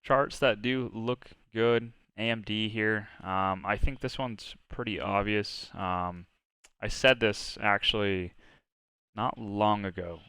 charts that do look good. AMD here. I think this one's pretty obvious. I said this actually not long ago.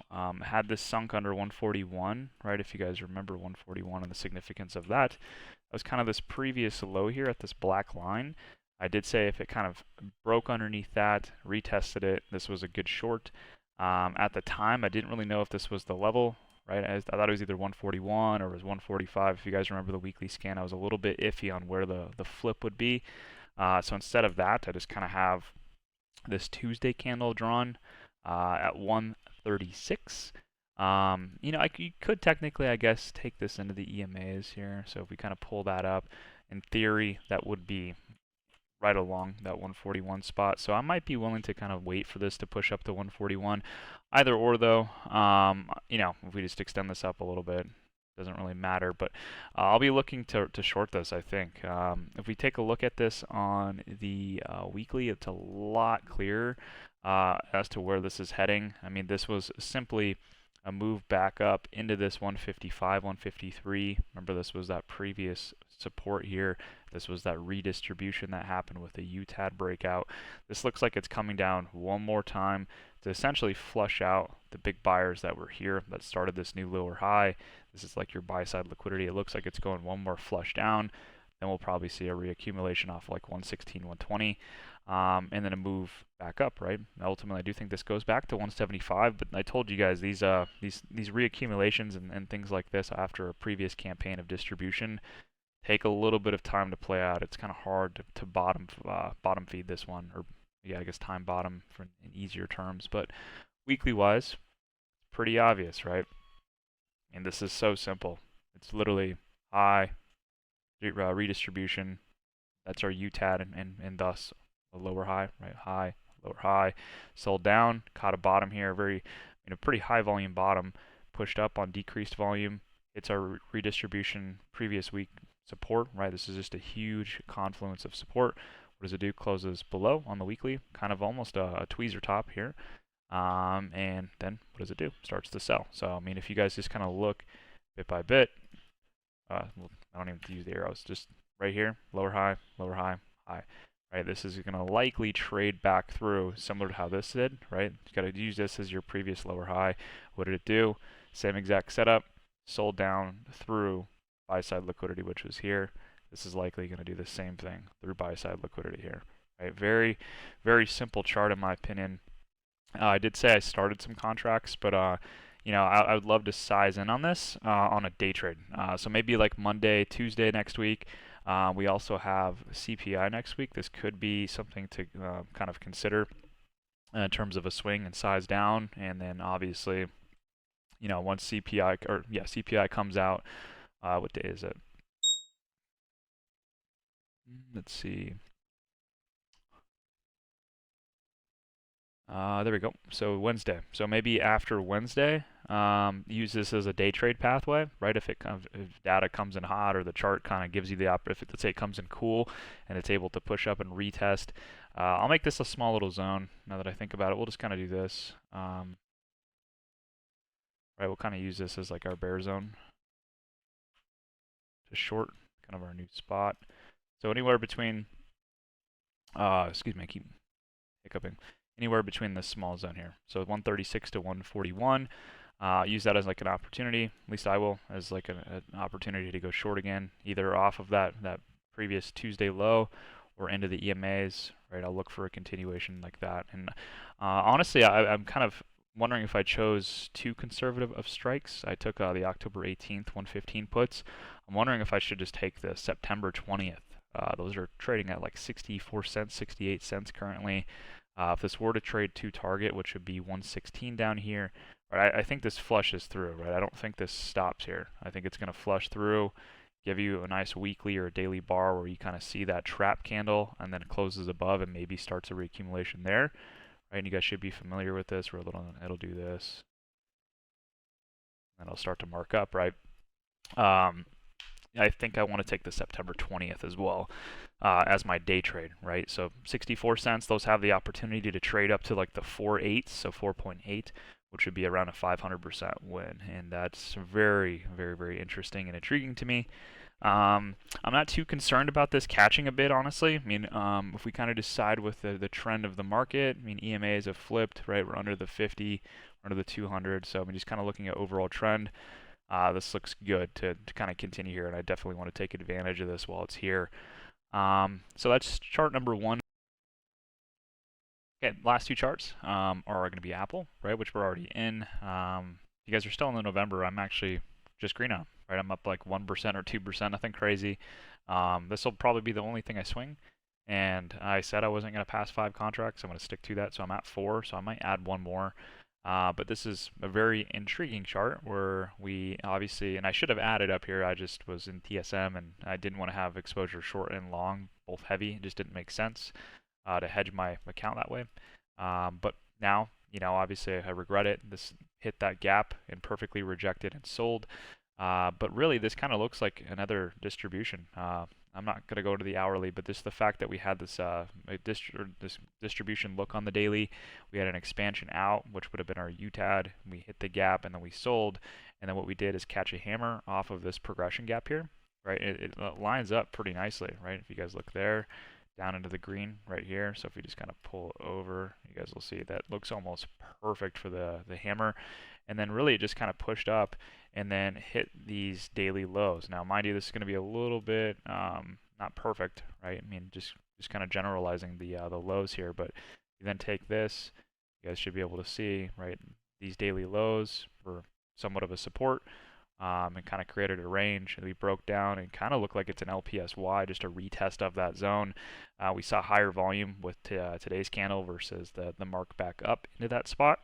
Had this sunk under 141, right? If you guys remember 141 and the significance of that, that was kind of this previous low here at this black line. I did say if it kind of broke underneath that, retested it, this was a good short. At the time, I didn't really know if this was the level, right? I thought it was either 141 or it was 145. If you guys remember the weekly scan, I was a little bit iffy on where the flip would be. So instead of that, I just kind of have this Tuesday candle drawn at 136. You could technically, I guess, take this into the EMAs here. So if we kind of pull that up, in theory, that would be right along that 141 spot. So I might be willing to kind of wait for this to push up to 141. Either or though, if we just extend this up a little bit, doesn't really matter. But I'll be looking to short this, I think. If we take a look at this on the weekly, it's a lot clearer as to where this is heading. I mean, this was simply a move back up into this 155, 153. Remember, this was that previous support here. This was that redistribution that happened with the UTAD breakout. This looks like it's coming down one more time to essentially flush out the big buyers that were here that started this new lower high. This is like your buy side liquidity. It looks like it's going one more flush down. Then we'll probably see a reaccumulation off like 116, 120. And then a move back up, right? Ultimately, I do think this goes back to 175, but I told you guys these reaccumulations and things like this after a previous campaign of distribution take a little bit of time to play out. It's kind of hard to bottom feed this one, or yeah, I guess time bottom in easier terms. But weekly wise, pretty obvious, right? And this is so simple. It's literally high redistribution. That's our UTAD and thus a lower high, right? High, lower high, sold down, caught a bottom here, pretty high volume bottom, pushed up on decreased volume. It's our redistribution previous week support, right? This is just a huge confluence of support. What does it do? Closes below on the weekly, kind of almost a tweezer top here. And then what does it do? Starts to sell. So, I mean, if you guys just kind of look bit by bit, well, I don't even use the arrows, just right here, lower high, high. Right, this is going to likely trade back through, similar to how this did, right? You got to use this as your previous lower high. What did it do? Same exact setup, sold down through buy side liquidity, which was here. This is likely going to do the same thing through buy side liquidity here. Right, very, very simple chart in my opinion. I did say I started some contracts, but I would love to size in on this on a day trade. So maybe like Monday, Tuesday next week. We also have CPI next week. This could be something to kind of consider in terms of a swing and size down. And then obviously, once CPI comes out, what day is it? Let's see. There we go. So Wednesday. So maybe after Wednesday, use this as a day trade pathway, right? If data comes in hot or the chart kind of gives you the if let's say it comes in cool and it's able to push up and retest, I'll make this a small little zone. Now that I think about it, we'll just kind of do this. Right, we'll kind of use this as like our bear zone to short, kind of our new spot. So anywhere between, excuse me, I keep hiccuping. Anywhere between this small zone here. So 136 to 141. Use that as like an opportunity, at least I will, as like an opportunity to go short again, either off of that previous Tuesday low or into the EMAs, right? I'll look for a continuation like that. And honestly, I'm kind of wondering if I chose too conservative of strikes. I took the October 18th 115 puts. I'm wondering if I should just take the September 20th. Those are trading at like 64 cents, 68 cents currently. If this were to trade to target, which would be 116 down here, right, I think this flushes through, right? I don't think this stops here. I think it's going to flush through, give you a nice weekly or a daily bar where you kind of see that trap candle and then it closes above and maybe starts a reaccumulation there, right? And you guys should be familiar with this, where it'll do this, and it'll start to mark up, right? I think I want to take the September 20th as well as my day trade, right? So 64 cents, those have the opportunity to trade up to like the 4.8, so 4.8, which would be around a 500% win. And that's very, very, very interesting and intriguing to me. I'm not too concerned about this catching a bit, honestly. I mean, if we kind of decide with the trend of the market, I mean, EMAs have flipped, right? We're under the 50, we're under the 200. So I'm just kind of looking at overall trend. This looks good to kind of continue here, and I definitely want to take advantage of this while it's here. So that's chart number one. Okay, last two charts are going to be Apple, right, which we're already in. If you guys are still in the November, I'm actually just green on, right? I'm up like 1% or 2%, nothing crazy. This will probably be the only thing I swing. And I said I wasn't going to pass 5 contracts. I'm going to stick to that, so I'm at 4, so I might add one more. But this is a very intriguing chart where we obviously, and I should have added up here, I just was in TSM and I didn't want to have exposure short and long, both heavy. It just didn't make sense to hedge my account that way. But now, obviously I regret it. This hit that gap and perfectly rejected and sold. But really, this kind of looks like another distribution. I'm not going to go to the hourly, but the fact that we had this distribution look on the daily, we had an expansion out, which would have been our UTAD. We hit the gap, and then we sold. And then what we did is catch a hammer off of this progression gap here, right? It lines up pretty nicely, right? If you guys look there, down into the green right here. So if we just kind of pull over, you guys will see that looks almost perfect for the hammer. And then really it just kind of pushed up and then hit these daily lows. Now, mind you, this is going to be a little bit not perfect, right? I mean, just kind of generalizing the lows here. But you then take this, you guys should be able to see, right? These daily lows were somewhat of a support. And kind of created a range. We broke down and kind of looked like it's an LPSY, just a retest of that zone. We saw higher volume with today's candle versus the mark back up into that spot.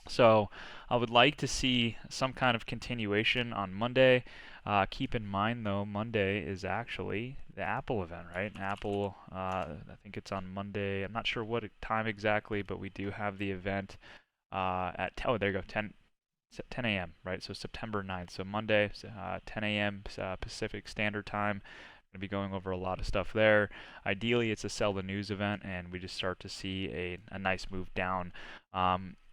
So I would like to see some kind of continuation on Monday. Keep in mind, though, Monday is actually the Apple event, right? Apple, I think it's on Monday. I'm not sure what time exactly, but we do have the event at, oh, there you go, 10 a.m., right? So September 9th. So Monday, 10 a.m. Pacific Standard Time. Going to be going over a lot of stuff there. Ideally, it's a sell the news event, and we just start to see a nice move down.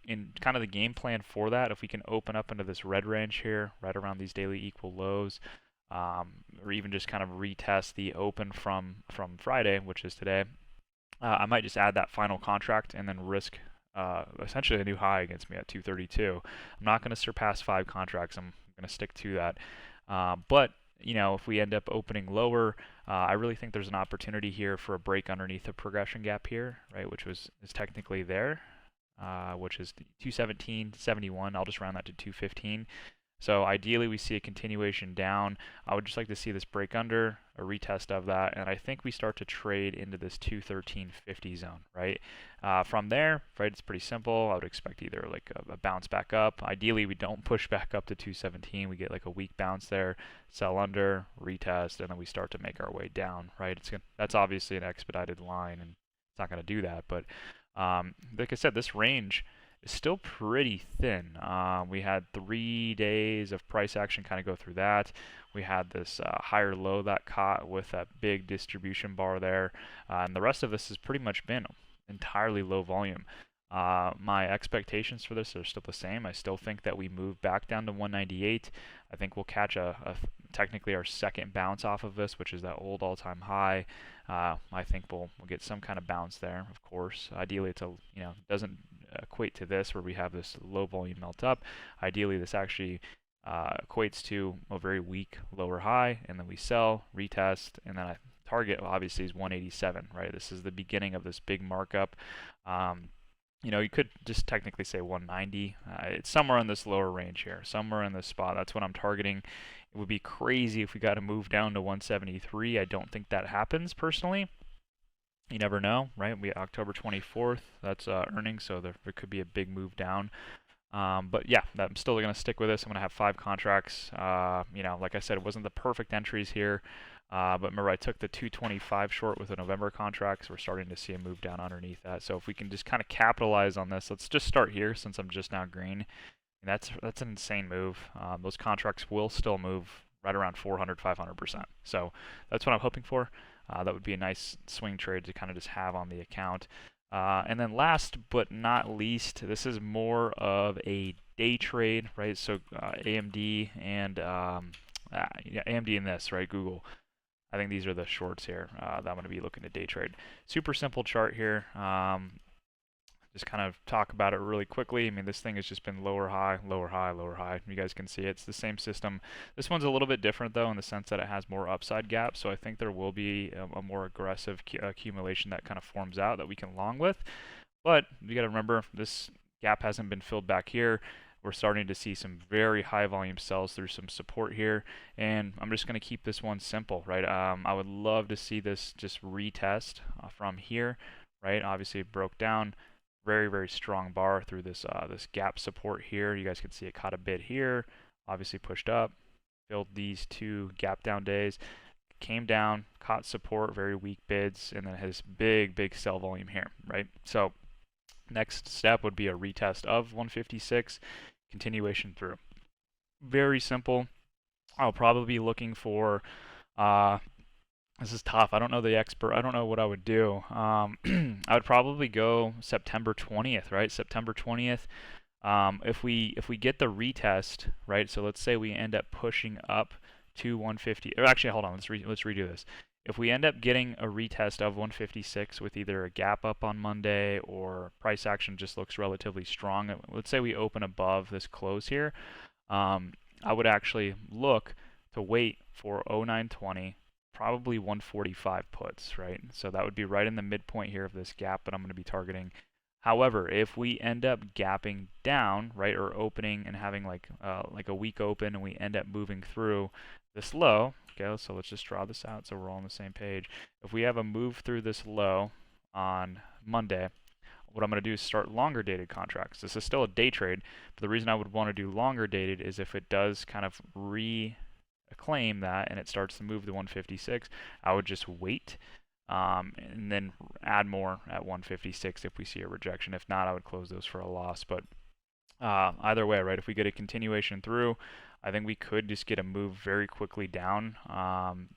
In kind of the game plan for that, if we can open up into this red range here, right around these daily equal lows, or even just kind of retest the open from Friday, which is today, I might just add that final contract and then risk essentially a new high against me at 232. I'm not going to surpass 5 contracts. I'm going to stick to that. But if we end up opening lower, I really think there's an opportunity here for a break underneath the progression gap here, right, which is technically there, which is 217.71. I'll just round that to 215. So ideally, we see a continuation down. I would just like to see this break under, a retest of that, and I think we start to trade into this 213.50 zone, right? From there, right, it's pretty simple. I would expect either like a bounce back up. Ideally, we don't push back up to 217. We get like a weak bounce there, sell under, retest, and then we start to make our way down, right? That's obviously an expedited line, and it's not going to do that. But like I said, this range is still pretty thin. We had 3 days of price action kind of go through that. We had this higher low that caught with that big distribution bar there. And the rest of this has pretty much been entirely low volume. My expectations for this are still the same. I still think that we move back down to 198. I think we'll catch technically our second bounce off of this, which is that old all-time high. I think we'll get some kind of bounce there, of course. Ideally, it's doesn't equate to this where we have this low volume melt up. Ideally, this actually equates to a very weak lower high, and then we sell, retest, and then target obviously is 187, right? This is the beginning of this big markup. You could just technically say 190. It's somewhere in this lower range here, somewhere in this spot. That's what I'm targeting. It would be crazy if we got to move down to 173. I don't think that happens personally. You never know, right? We October 24th. That's earnings, so there could be a big move down. But yeah, I'm still going to stick with this. I'm going to have 5 contracts. Like I said, it wasn't the perfect entries here. But remember, I took the 225 short with a November contract, so we're starting to see a move down underneath that. So if we can just kind of capitalize on this, let's just start here since I'm just now green. And that's an insane move. Those contracts will still move right around 400, 500%. So that's what I'm hoping for. That would be a nice swing trade to kind of just have on the account. And then last but not least, this is more of a day trade, right? So AMD and yeah, AMD and this, right? Google. I think these are the shorts here that I'm going to be looking to day trade. Super simple chart here. Just kind of talk about it really quickly. I mean, this thing has just been lower high, lower high, lower high. You guys can see it's the same system. This one's a little bit different though in the sense that it has more upside gaps. So I think there will be a more aggressive accumulation that kind of forms out that we can long with. But you got to remember this gap hasn't been filled back here. We're starting to see some very high volume sells through some support here, and I'm just going to keep this one simple, right? I would love to see this just retest from here, right? Obviously it broke down, very, very strong bar through this this gap support here. You guys can see it caught a bid here, obviously pushed up, filled these two gap down days, came down, caught support, very weak bids, and then has big, big sell volume here, right? So next step would be a retest of 156, continuation through. Very simple. I'll probably be looking for this is tough. I don't know the expert. I don't know what I would do. I would probably go September 20th, right? September 20th. If we get the retest, right? So let's say we end up pushing up to 150. Or actually, hold on. Let's redo this. If we end up getting a retest of 156 with either a gap up on Monday or price action just looks relatively strong, let's say we open above this close here, I would actually look to wait for 0920, probably 145 puts, right? So that would be right in the midpoint here of this gap that I'm going to be targeting. However, if we end up gapping down, right, or opening and having like a weak open and we end up moving through this low, okay, so let's just draw this out so we're all on the same page. If we have a move through this low on Monday, what I'm going to do is start longer dated contracts. This is still a day trade, but the reason I would want to do longer dated is if it does kind of reclaim that and it starts to move to 156, I would just wait and then add more at 156 if we see a rejection. If not, I would close those for a loss. But either way, right, if we get a continuation through, I think we could just get a move very quickly down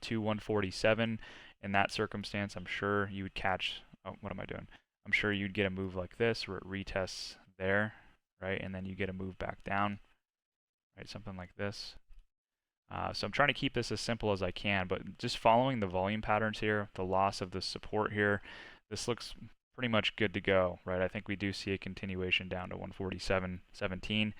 to 147. In that circumstance, I'm sure you would catch, oh, what am I doing? I'm sure you'd get a move like this where it retests there, right, and then you get a move back down, right, something like this. So I'm trying to keep this as simple as I can, but just following the volume patterns here, the loss of this support here, this looks pretty much good to go, right? I think we do see a continuation down to 147.17.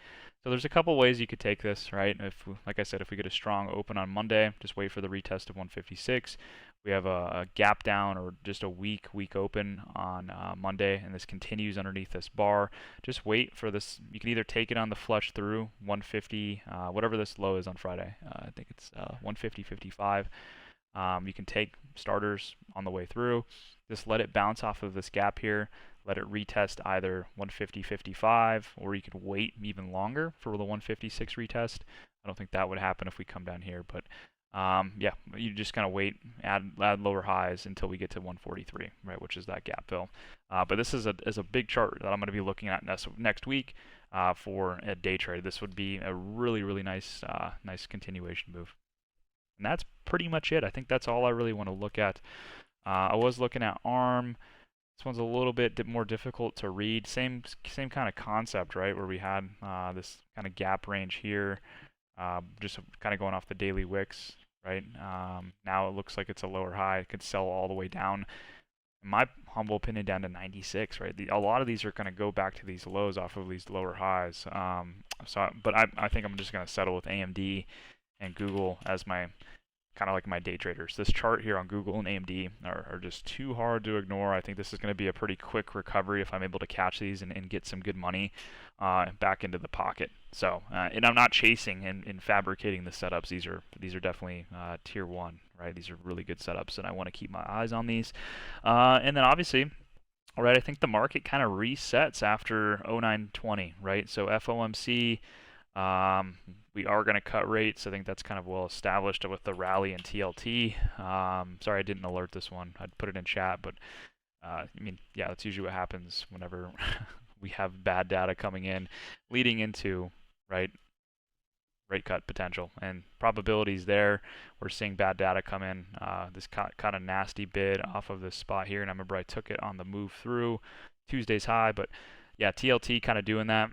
So there's a couple ways you could take this, right? If, like I said, if we get a strong open on Monday, just wait for the retest of 156. We have a gap down or just a weak open on Monday, and this continues underneath this bar. Just wait for this. You can either take it on the flush through 150, whatever this low is on Friday. I think it's 150.55. You can take starters on the way through. Just let it bounce off of this gap here. Let it retest either 150.55, or you could wait even longer for the 156 retest. I don't think that would happen if we come down here, but yeah, you just kind of wait, add lower highs until we get to 143, right, which is that gap fill. But this is a big chart that I'm going to be looking at next week for a day trade. This would be a really, really nice continuation move. And that's pretty much it. I think that's all I really want to look at. I was looking at ARM. This one's a little bit more difficult to read. Same kind of concept, right, where we had this kind of gap range here, just kind of going off the daily wicks. Right, now it looks like it's a lower high. It could sell all the way down, in my humble opinion, down to 96. Right, a lot of these are going to go back to these lows off of these lower highs. But I think I'm just going to settle with AMD and Google as my kind of like my day traders. This chart here on Google and AMD are just too hard to ignore. I think this is going to be a pretty quick recovery if I'm able to catch these and get some good money back into the pocket. So, and I'm not chasing and fabricating the setups. These are definitely tier one, right? These are really good setups, and I want to keep my eyes on these. And then obviously, all right, I think the market kind of resets after 0920, right? So FOMC. We are going to cut rates. I think that's kind of well established with the rally and TLT. Sorry I didn't alert this one. I'd put it in chat, but I mean, yeah, that's usually what happens whenever we have bad data coming in, leading into, right, rate cut potential and probabilities there. We're seeing bad data come in. This kind of nasty bid off of this spot here, and I remember I took it on the move through Tuesday's high, but yeah, TLT kind of doing that.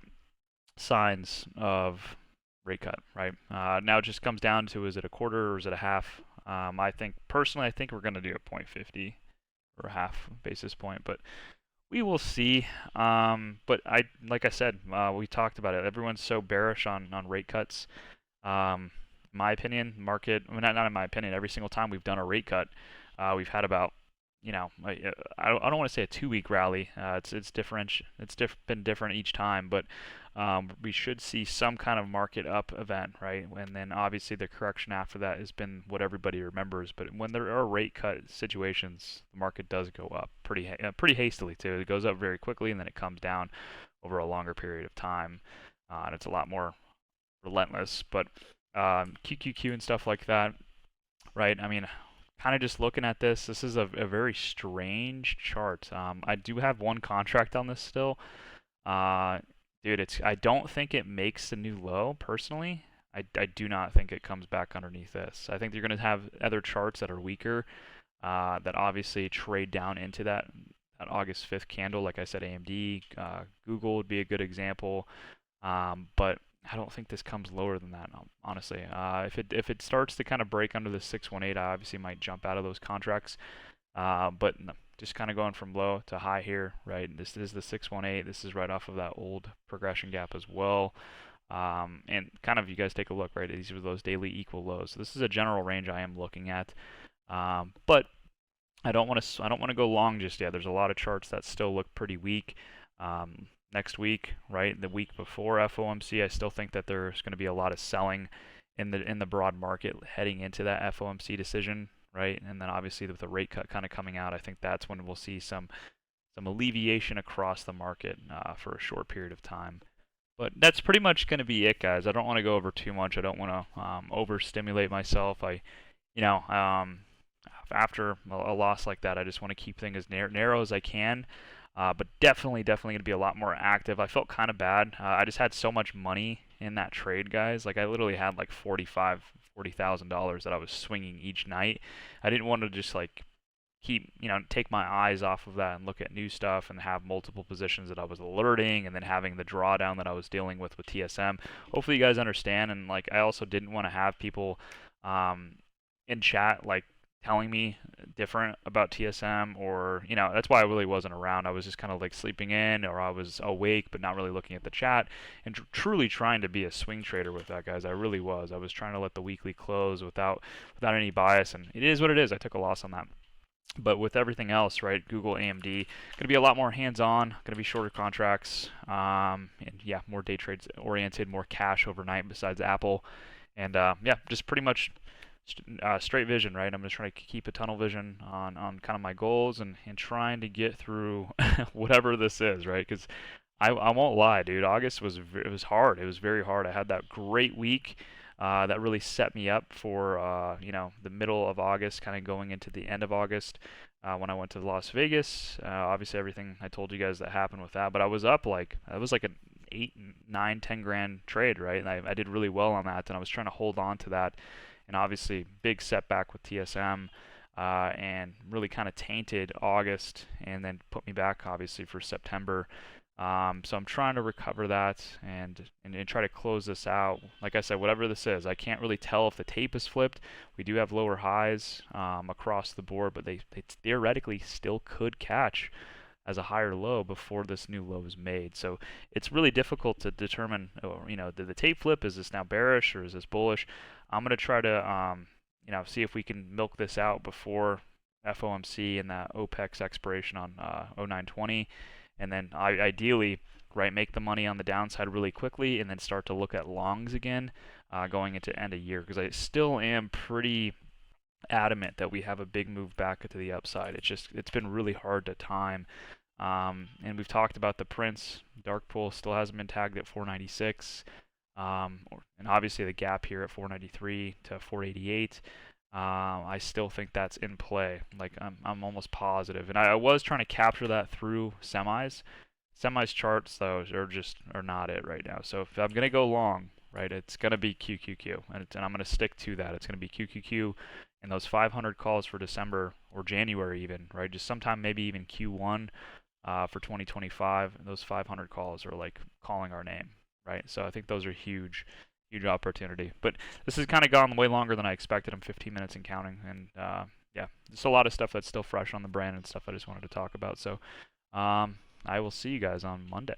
Signs of rate cut, right? Now it just comes down to, is it a quarter or is it a half? I think personally, I think we're going to do a 0.50 or a half basis point, but we will see. But like I said, we talked about it. Everyone's so bearish on rate cuts. My opinion, market, I mean, not in my opinion, every single time we've done a rate cut, we've had about, I don't want to say a 2-week rally. It's different. Been different each time, but we should see some kind of market up event, right? And then obviously the correction after that has been what everybody remembers. But when there are rate cut situations, the market does go up pretty hastily too. It goes up very quickly and then it comes down over a longer period of time, and it's a lot more relentless. But QQQ and stuff like that, right? I mean, kind of just looking at this is a very strange chart. I do have one contract on this still. Dude, I don't think it makes the new low, personally. I do not think it comes back underneath this. I think you're going to have other charts that are weaker, that obviously trade down into that August 5th candle. Like I said, AMD, Google would be a good example. But I don't think this comes lower than that, honestly. If it starts to kind of break under the 618, I obviously might jump out of those contracts. But no, just kind of going from low to high here, right? This is the 618. This is right off of that old progression gap as well. And kind of, you guys take a look, right? These are those daily equal lows. So this is a general range I am looking at. But I don't want to go long just yet. There's a lot of charts that still look pretty weak. Next week, right, the week before FOMC, I still think that there's going to be a lot of selling in the broad market heading into that FOMC decision, right? And then obviously with the rate cut kind of coming out, I think that's when we'll see some alleviation across the market for a short period of time. But that's pretty much going to be it, guys. I don't want to go over too much. I don't want to overstimulate myself. After a loss like that, I just want to keep things as narrow as I can. But definitely going to be a lot more active. I felt kind of bad. I just had so much money in that trade, guys. Like, I literally had like $40,000 that I was swinging each night. I didn't want to just like take my eyes off of that and look at new stuff and have multiple positions that I was alerting, and then having the drawdown that I was dealing with TSM. Hopefully you guys understand. And like, I also didn't want to have people in chat like telling me different about TSM, or that's why I really wasn't around. I was just kind of like sleeping in, or I was awake but not really looking at the chat, and truly trying to be a swing trader with that, guys. I really was. I was trying to let the weekly close without any bias, and it is what it is. I took a loss on that. But with everything else, right, Google, AMD, going to be a lot more hands-on, going to be shorter contracts, and yeah, more day trades oriented, more cash overnight besides Apple. And yeah, just pretty much straight vision, right? I'm just trying to keep a tunnel vision on kind of my goals, and trying to get through whatever this is, right? Because I won't lie, dude. August was hard. It was very hard. I had that great week that really set me up for the middle of August, kind of going into the end of August when I went to Las Vegas. Obviously, everything I told you guys that happened with that, but I was up like it was like an 8, 9, 10 grand trade, right? And I did really well on that, and I was trying to hold on to that. And obviously, big setback with TSM, and really kind of tainted August, and then put me back, obviously, for September. So I'm trying to recover that and try to close this out. Like I said, whatever this is, I can't really tell if the tape is flipped. We do have lower highs across the board, but they theoretically still could catch as a higher low before this new low is made. So it's really difficult to determine, did the tape flip? Is this now bearish or is this bullish? I'm going to try to, see if we can milk this out before FOMC and that OPEX expiration on 0920. And then ideally, right, make the money on the downside really quickly, and then start to look at longs again going into end of year. Because I still am pretty adamant that we have a big move back to the upside. It's been really hard to time. And we've talked about the Prince dark pool still hasn't been tagged at 496, and obviously the gap here at 493 to 488. I still think that's in play. Like, I'm almost positive, and I was trying to capture that through semis. Semis charts though are not it right now. So if I'm gonna go long, right? It's going to be QQQ, and I'm going to stick to that. It's going to be QQQ, and those 500 calls for December or January even, right? Just sometime maybe even Q1 for 2025. Those 500 calls are like calling our name, right? So I think those are huge, huge opportunity. But this has kind of gone way longer than I expected. I'm 15 minutes and counting, and yeah, there's a lot of stuff that's still fresh on the brand and stuff I just wanted to talk about. So I will see you guys on Monday.